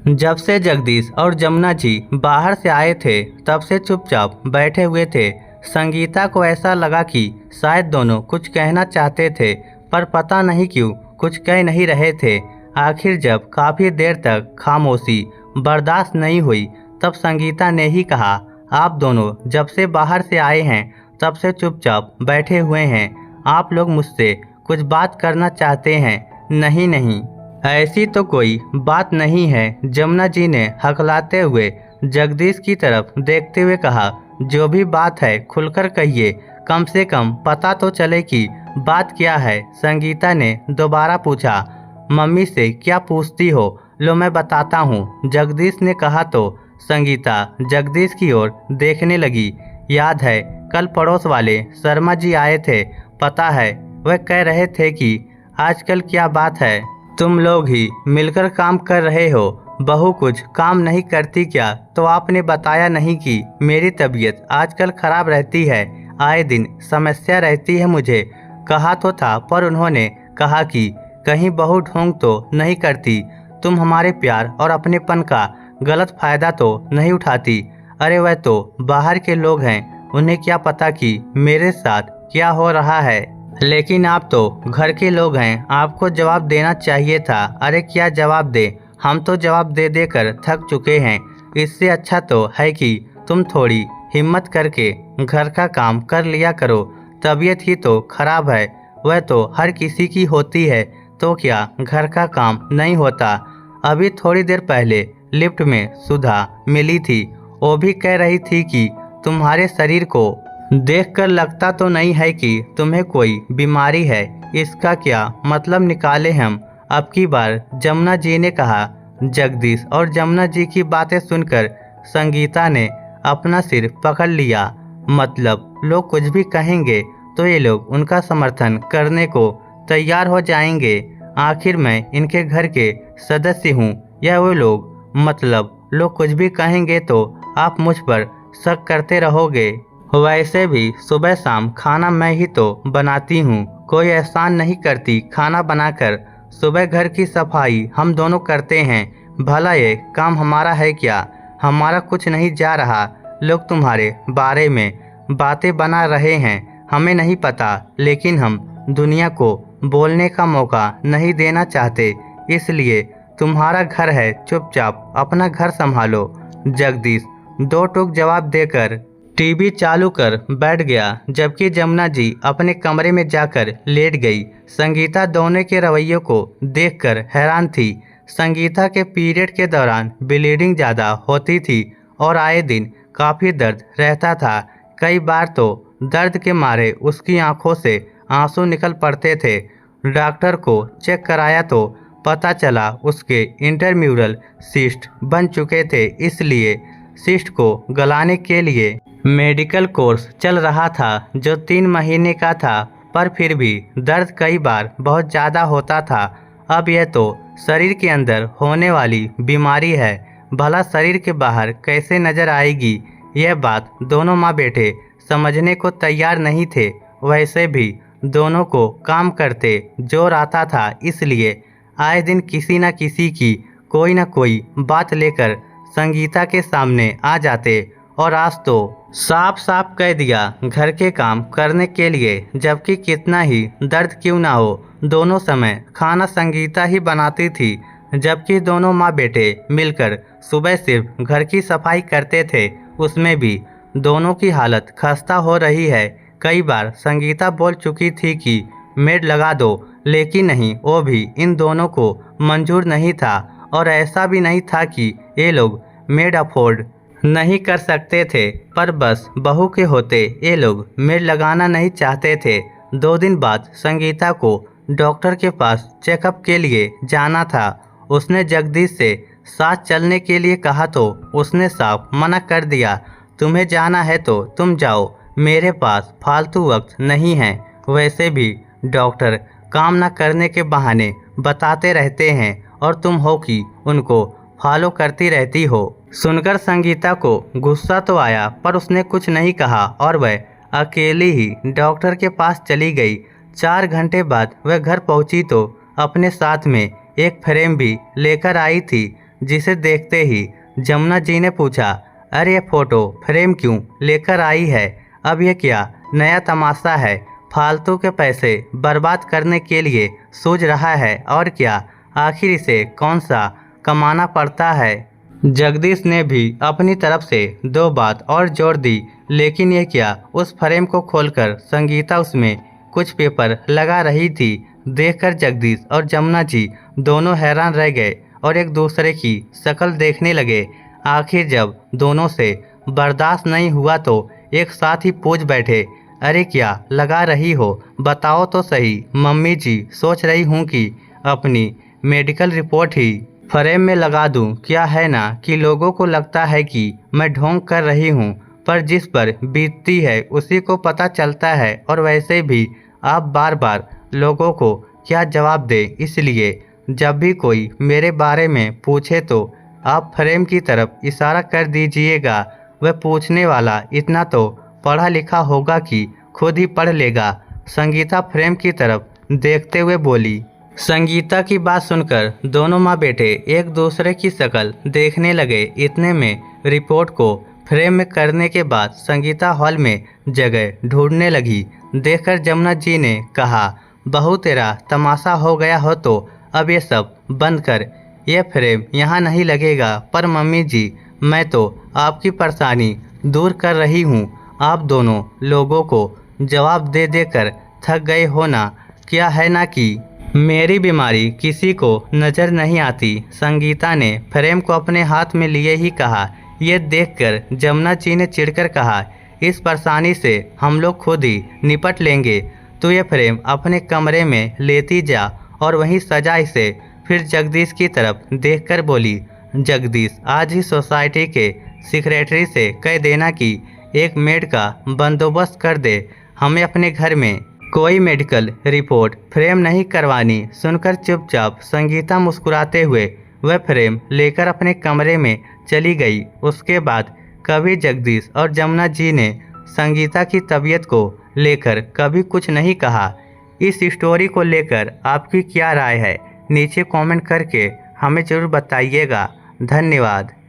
जब से जगदीश और जमुना जी बाहर से आए थे तब से चुपचाप बैठे हुए थे। संगीता को ऐसा लगा कि शायद दोनों कुछ कहना चाहते थे पर पता नहीं क्यों कुछ कह नहीं रहे थे। आखिर जब काफ़ी देर तक खामोशी बर्दाश्त नहीं हुई तब संगीता ने ही कहा, आप दोनों जब से बाहर से आए हैं तब से चुपचाप बैठे हुए हैं। आप लोग मुझसे कुछ बात करना चाहते हैं? नहीं नहीं, ऐसी तो कोई बात नहीं है। जमुना जी ने हकलाते हुए जगदीश की तरफ देखते हुए कहा, जो भी बात है खुलकर कहिए, कम से कम पता तो चले कि बात क्या है। संगीता ने दोबारा पूछा, मम्मी से क्या पूछती हो? लो मैं बताता हूँ, जगदीश ने कहा तो संगीता जगदीश की ओर देखने लगी। याद है कल पड़ोस वाले शर्मा जी आए थे, पता है वह कह रहे थे कि आजकल क्या बात है, तुम लोग ही मिलकर काम कर रहे हो, बहू कुछ काम नहीं करती क्या? तो आपने बताया नहीं कि मेरी तबीयत आजकल खराब रहती है, आए दिन समस्या रहती है मुझे। कहा तो था पर उन्होंने कहा कि कहीं बहू ढोंग तो नहीं करती, तुम हमारे प्यार और अपनेपन का गलत फायदा तो नहीं उठाती। अरे वह तो बाहर के लोग हैं, उन्हें क्या पता कि मेरे साथ क्या हो रहा है। लेकिन आप तो घर के लोग हैं, आपको जवाब देना चाहिए था। अरे क्या जवाब दे, हम तो जवाब दे देकर थक चुके हैं। इससे अच्छा तो है कि तुम थोड़ी हिम्मत करके घर का काम कर लिया करो। तबीयत ही तो खराब है, वह तो हर किसी की होती है, तो क्या घर का काम नहीं होता? अभी थोड़ी देर पहले लिफ्ट में सुधा मिली थी, वो भी कह रही थी कि तुम्हारे शरीर को देखकर लगता तो नहीं है कि तुम्हें कोई बीमारी है। इसका क्या मतलब निकाले हम? अब की बार जमुना जी ने कहा। जगदीश और जमुना जी की बातें सुनकर संगीता ने अपना सिर पकड़ लिया। मतलब लोग कुछ भी कहेंगे तो ये लोग उनका समर्थन करने को तैयार हो जाएंगे। आखिर मैं इनके घर के सदस्य हूँ या वो लोग? मतलब लोग कुछ भी कहेंगे तो आप मुझ पर शक करते रहोगे। वैसे भी सुबह शाम खाना मैं ही तो बनाती हूँ, कोई एहसान नहीं करती खाना बनाकर। सुबह घर की सफाई हम दोनों करते हैं, भला ये काम हमारा है क्या? हमारा कुछ नहीं जा रहा। लोग तुम्हारे बारे में बातें बना रहे हैं, हमें नहीं पता, लेकिन हम दुनिया को बोलने का मौका नहीं देना चाहते। इसलिए तुम्हारा घर है, चुपचाप अपना घर संभालो। जगदीश दो टूक जवाब देकर टीवी चालू कर बैठ गया, जबकि जमुना जी अपने कमरे में जाकर लेट गई। संगीता दोनों के रवैयों को देखकर हैरान थी। संगीता के पीरियड के दौरान ब्लीडिंग ज़्यादा होती थी और आए दिन काफ़ी दर्द रहता था। कई बार तो दर्द के मारे उसकी आंखों से आंसू निकल पड़ते थे। डॉक्टर को चेक कराया तो पता चला उसके इंटरम्यूरल सिस्ट बन चुके थे, इसलिए सिस्ट को गलाने के लिए मेडिकल कोर्स चल रहा था जो 3 महीने का था, पर फिर भी दर्द कई बार बहुत ज़्यादा होता था। अब यह तो शरीर के अंदर होने वाली बीमारी है, भला शरीर के बाहर कैसे नज़र आएगी? यह बात दोनों माँ बेटे समझने को तैयार नहीं थे। वैसे भी दोनों को काम करते जोर आता था, इसलिए आए दिन किसी न किसी की कोई न कोई बात लेकर संगीता के सामने आ जाते। और आज तो साफ साफ कह दिया घर के काम करने के लिए, जबकि कितना ही दर्द क्यों ना हो, दोनों समय खाना संगीता ही बनाती थी। जबकि दोनों माँ बेटे मिलकर सुबह सिर्फ घर की सफाई करते थे, उसमें भी दोनों की हालत खस्ता हो रही है। कई बार संगीता बोल चुकी थी कि मेड लगा दो, लेकिन नहीं, वो भी इन दोनों को मंजूर नहीं था। और ऐसा भी नहीं था कि ये लोग मेड अफोर्ड नहीं कर सकते थे, पर बस बहू के होते ये लोग मेड लगाना नहीं चाहते थे। 2 दिन बाद संगीता को डॉक्टर के पास चेकअप के लिए जाना था। उसने जगदीश से साथ चलने के लिए कहा तो उसने साफ मना कर दिया। तुम्हें जाना है तो तुम जाओ, मेरे पास फालतू वक्त नहीं है। वैसे भी डॉक्टर काम न करने के बहाने बताते रहते हैं और तुम हो कि उनको फॉलो करती रहती हो। सुनकर संगीता को गुस्सा तो आया, पर उसने कुछ नहीं कहा और वह अकेली ही डॉक्टर के पास चली गई। 4 घंटे बाद वह घर पहुंची तो अपने साथ में एक फ्रेम भी लेकर आई थी। जिसे देखते ही जमुना जी ने पूछा, अरे ये फोटो फ्रेम क्यों लेकर आई है? अब ये क्या नया तमाशा है? फालतू के पैसे बर्बाद करने के लिए सूझ रहा है और क्या? आखिर इसे कौन सा कमाना पड़ता है? जगदीश ने भी अपनी तरफ से दो बात और जोड़ दी, लेकिन ये क्या, उस फ्रेम को खोलकर संगीता उसमें कुछ पेपर लगा रही थी। देखकर जगदीश और जमुना जी दोनों हैरान रह गए और एक दूसरे की शक्ल देखने लगे। आखिर जब दोनों से बर्दाश्त नहीं हुआ तो एक साथ ही पूछ बैठे, अरे क्या लगा रही हो? बताओ तो सही। मम्मी जी, सोच रही हूँ कि अपनी मेडिकल रिपोर्ट ही फ्रेम में लगा दूं। क्या है ना कि लोगों को लगता है कि मैं ढोंग कर रही हूँ, पर जिस पर बीतती है उसी को पता चलता है। और वैसे भी आप बार बार लोगों को क्या जवाब दे, इसलिए जब भी कोई मेरे बारे में पूछे तो आप फ्रेम की तरफ इशारा कर दीजिएगा। वह पूछने वाला इतना तो पढ़ा लिखा होगा कि खुद ही पढ़ लेगा। संगीता फ्रेम की तरफ देखते हुए बोली। संगीता की बात सुनकर दोनों माँ बेटे एक दूसरे की शक्ल देखने लगे। इतने में रिपोर्ट को फ्रेम में करने के बाद संगीता हॉल में जगह ढूंढने लगी। देखकर जमुना जी ने कहा, बहू तेरा तमाशा हो गया हो तो अब ये सब बंद कर। ये फ्रेम यहाँ नहीं लगेगा। पर मम्मी जी, मैं तो आपकी परेशानी दूर कर रही हूँ। आप दोनों लोगों को जवाब दे देकर थक गए हो ना? क्या है ना कि मेरी बीमारी किसी को नज़र नहीं आती? संगीता ने फ्रेम को अपने हाथ में लिए ही कहा। यह देखकर जमुना जी ने चिढ़कर कहा, इस परेशानी से हम लोग खुद ही निपट लेंगे। तो ये फ्रेम अपने कमरे में लेती जा और वहीं सजा इसे। फिर जगदीश की तरफ देखकर बोली, जगदीश, आज ही सोसाइटी के सेक्रेटरी से कह देना कि एक मेड का बंदोबस्त कर दे। हमें अपने घर में कोई मेडिकल रिपोर्ट फ्रेम नहीं करवानी। सुनकर चुपचाप संगीता मुस्कुराते हुए वह फ्रेम लेकर अपने कमरे में चली गई। उसके बाद कभी जगदीश और जमुना जी ने संगीता की तबीयत को लेकर कभी कुछ नहीं कहा। इस स्टोरी को लेकर आपकी क्या राय है? नीचे कमेंट करके हमें ज़रूर बताइएगा। धन्यवाद।